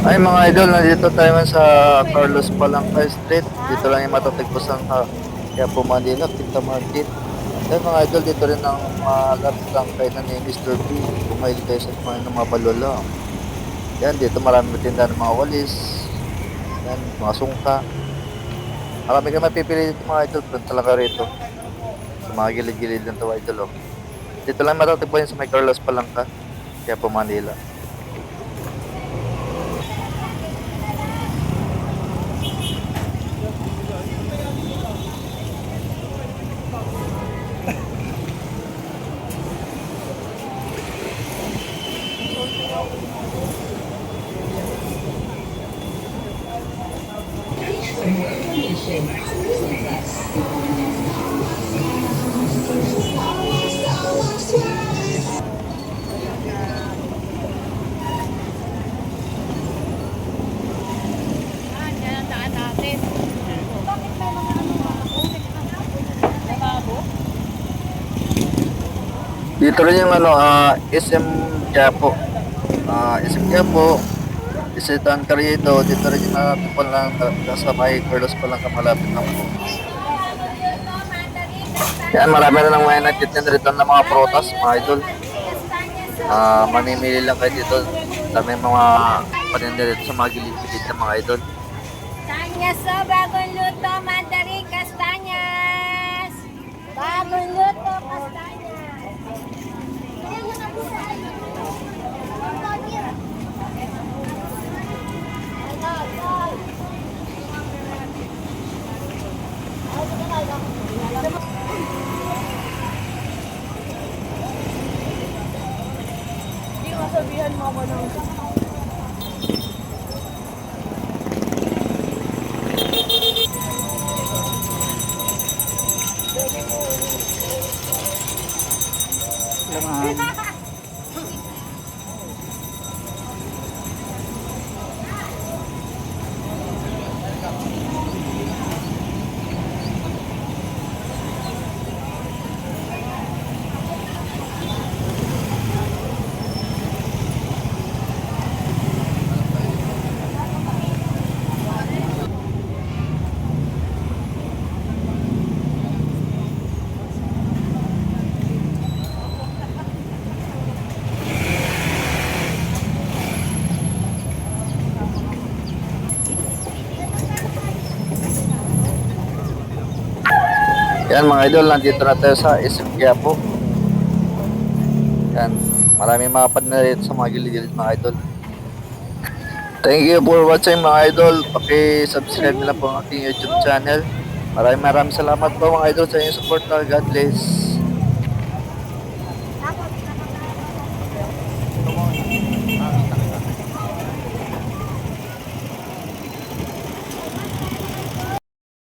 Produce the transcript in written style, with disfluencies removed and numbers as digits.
Ay mga idol, nandito tayo man sa Carlos Palangka Street. Dito lang yung matatagpusan sa Quiapo, Manila, Quinta Market. Yan mga idol, dito rin ang malapit lang kayo na ni Mr. B. Kung mahilig kayo sa mga balolo. Yan, dito marami tinda ng mga walis. Yan, mga sungka. Marami kayo mapipili dito mga idol. Doon talaga rito. Sa mga gilid-gilid lang ito idol. Oh. Dito lang matatagpusan sa may Carlos Palangka, Quiapo, Manila. Yan ang daan natin. Bakit may mga lababo? Dito rin yung SM Quiapo. SM Quiapo, Isitan Carriedo, dito rin yung natapon lang sa may Carlos pa lang kamalapit ng po. Yan, marami na ng mga nagtitinda rito ng mga protas, mga idol. Mamimili lang kayo dito. Dami mga paninda dito sa mga gilid-gilid ng mga idol. Kastanyas, so bagong luto, Mandarin Kastanyas. Bagong luto, Kastanyas. Hindi masabihan mo ako ng Laman. Yan mga idol, nandito na tayo sa SM Quiapo. Yan, maraming mga paninda rito sa mga gilid-gilid mga idol. Thank you for watching mga idol. Paki-subscribe nila po ang aking YouTube channel. Maraming salamat po mga idol sa inyong support. God bless.